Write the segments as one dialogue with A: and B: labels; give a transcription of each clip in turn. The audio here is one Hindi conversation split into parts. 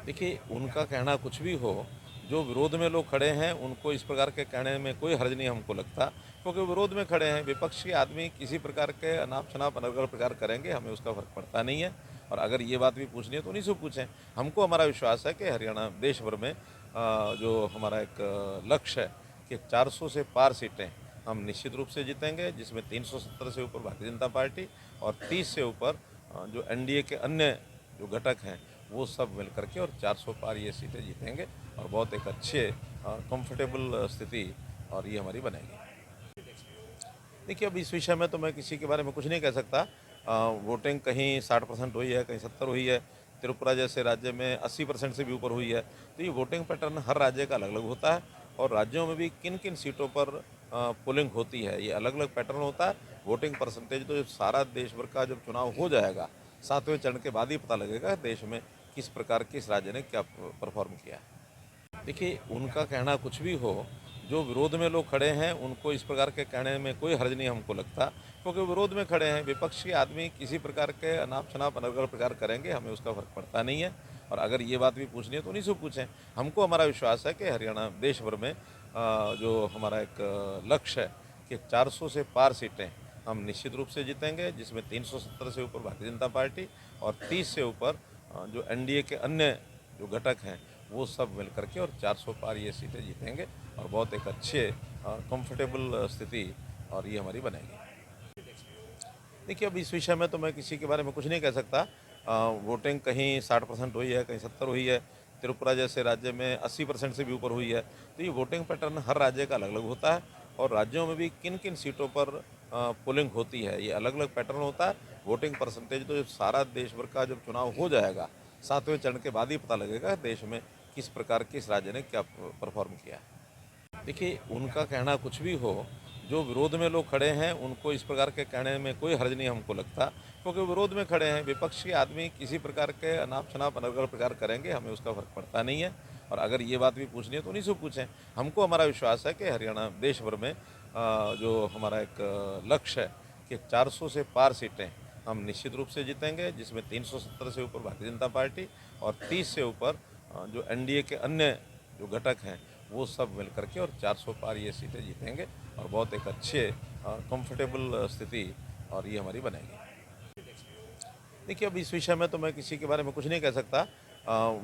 A: देखिए, उनका कहना कुछ भी हो, जो विरोध में लोग खड़े हैं, उनको इस प्रकार के कहने में कोई हर्ज नहीं हमको लगता, क्योंकि विरोध में खड़े हैं, विपक्ष के आदमी किसी प्रकार के अनाप-शनाप अलग-अलग प्रकार करेंगे, हमें उसका फ़र्क पड़ता नहीं है। और अगर ये बात भी पूछनी है, तो उन्हीं से पूछें। हमको हमारा विश्वास है कि हरियाणा देश भर में जो हमारा एक लक्ष्य है कि 400 से पार सीटें हम निश्चित रूप से जीतेंगे, जिसमें 370 से ऊपर भारतीय जनता पार्टी और 30 से ऊपर जो एनडीए के अन्य जो घटक हैं, वो सब मिल करके और 400 पार ये सीटें जीतेंगे और बहुत एक अच्छे कंफर्टेबल स्थिति और ये हमारी बनेगी। देखिए, अब इस विषय में तो मैं किसी के बारे में कुछ नहीं कह सकता। वोटिंग कहीं 60% हुई है, कहीं 70 हुई है। त्रिपुरा जैसे राज्य में 80% से भी ऊपर हुई है। तो ये वोटिंग पैटर्न हर राज्य का अलग-अलग होता है और राज्यों में भी किन-किन सीटों पर पोलिंग होती है, ये अलग-अलग पैटर्न होता है। वोटिंग परसेंटेज तो जब सारा देश भर का जब चुनाव हो जाएगा, 7वें चरण के बाद ही पता लगेगा देश में किस प्रकार किस राज्य ने क्या परफ़ॉर्म किया है। देखिए, उनका कहना कुछ भी हो, जो विरोध में लोग खड़े हैं, उनको इस प्रकार के कहने में कोई हर्ज नहीं हमको लगता, क्योंकि विरोध में खड़े हैं, विपक्ष के आदमी किसी प्रकार के अनाप-शनाप अलग-अलग प्रकार करेंगे, हमें उसका फ़र्क पड़ता नहीं है। और अगर ये बात भी पूछनी है, तो उन्हीं से पूछें। हमको हमारा विश्वास है कि हरियाणा देश भर में जो हमारा एक लक्ष्य है कि 400 से पार सीटें हम निश्चित रूप से जीतेंगे, जिसमें 370 से ऊपर भारतीय जनता पार्टी और 30 से ऊपर जो एनडीए के अन्य जो घटक हैं, वो सब मिल करके और 400 पार ये सीटें जीतेंगे और बहुत एक अच्छे कंफर्टेबल स्थिति और ये हमारी बनेगी। देखिए, अब इस विषय में तो मैं किसी के बारे में कुछ नहीं कह सकता। वोटिंग कहीं 60% हुई है, कहीं 70 हुई है। त्रिपुरा जैसे राज्य में 80% से भी ऊपर हुई है। तो ये वोटिंग पैटर्न हर राज्य का अलग-अलग होता है और राज्यों में भी किन-किन सीटों पर पोलिंग होती है, ये अलग-अलग पैटर्न होता है। वोटिंग परसेंटेज तो जब सारा देश भर का जब चुनाव हो जाएगा, 7वें चरण के बाद ही पता लगेगा देश में किस प्रकार किस राज्य ने क्या परफ़ॉर्म किया है। देखिए, उनका कहना कुछ भी हो, जो विरोध में लोग खड़े हैं, उनको इस प्रकार के कहने में कोई हर्ज नहीं हमको लगता, क्योंकि विरोध में खड़े हैं, विपक्ष के आदमी किसी प्रकार के अनाप-शनाप अलग-अलग प्रकार करेंगे, हमें उसका फ़र्क पड़ता नहीं है। और अगर ये बात भी पूछनी है, तो उन्हीं से पूछें। हमको हमारा विश्वास है कि हरियाणा देश भर में जो हमारा एक लक्ष्य है कि 400 से पार सीटें हम निश्चित रूप से जीतेंगे, जिसमें 370 से ऊपर भारतीय जनता पार्टी और 30 से ऊपर जो एनडीए के अन्य जो घटक हैं, वो सब मिल करके और 400 पार ये सीटें जीतेंगे और बहुत एक अच्छे कंफर्टेबल स्थिति और ये हमारी बनेगी। देखिए, अब इस विषय में तो मैं किसी के बारे में कुछ नहीं कह सकता।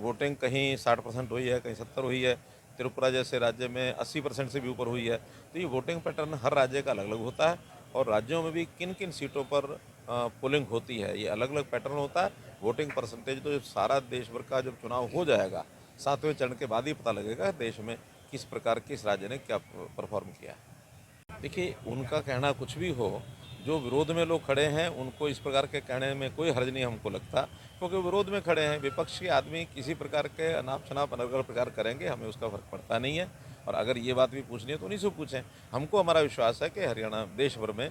A: वोटिंग कहीं 60% हुई है, कहीं 70 हुई है। त्रिपुरा जैसे राज्य में 80% से भी ऊपर हुई है। तो ये वोटिंग पैटर्न हर राज्य का अलग-अलग होता है और राज्यों में भी किन-किन सीटों पर पोलिंग होती है, ये अलग-अलग पैटर्न होता है। वोटिंग परसेंटेज तो जब सारा देश भर का जब चुनाव हो जाएगा, 7वें चरण के बाद ही पता लगेगा देश में किस प्रकार किस राज्य ने क्या परफ़ॉर्म किया है। देखिए, उनका कहना कुछ भी हो, जो विरोध में लोग खड़े हैं, उनको इस प्रकार के कहने में कोई हर्ज नहीं हमको लगता, क्योंकि विरोध में खड़े हैं, विपक्ष के आदमी किसी प्रकार के अनाप-शनाप अलग-अलग प्रकार करेंगे, हमें उसका फ़र्क पड़ता नहीं है। और अगर ये बात भी पूछनी है, तो उन्हीं से पूछें। हमको हमारा विश्वास है कि हरियाणा देश भर में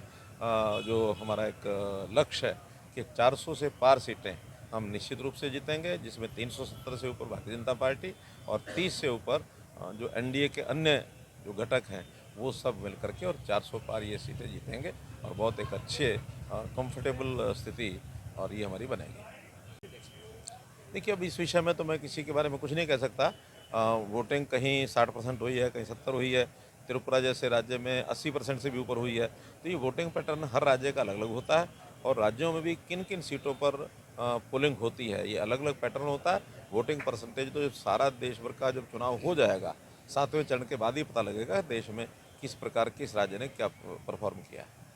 A: जो हमारा एक लक्ष्य है कि 400 से पार सीटें हम निश्चित रूप से जीतेंगे, जिसमें 370 से ऊपर भारतीय जनता पार्टी और 30 से ऊपर जो एनडीए के अन्य जो घटक हैं, वो सब मिल करके और 400 पार ये सीटें जीतेंगे और बहुत एक अच्छे कंफर्टेबल स्थिति और ये हमारी बनेगी। देखिए, अब इस विषय में तो मैं किसी के बारे में कुछ नहीं कह सकता। वोटिंग कहीं 60% हुई है, कहीं 70 हुई है। त्रिपुरा जैसे राज्य में 80% से भी ऊपर हुई है। तो ये वोटिंग पैटर्न हर राज्य का अलग-अलग होता है और राज्यों में भी किन-किन सीटों पर पोलिंग होती है, ये अलग-अलग पैटर्न होता है। वोटिंग परसेंटेज तो जब सारा देश भर का जब चुनाव हो जाएगा, 7वें चरण के बाद ही पता लगेगा देश में किस प्रकार किस राज्य ने क्या परफ़ॉर्म किया है।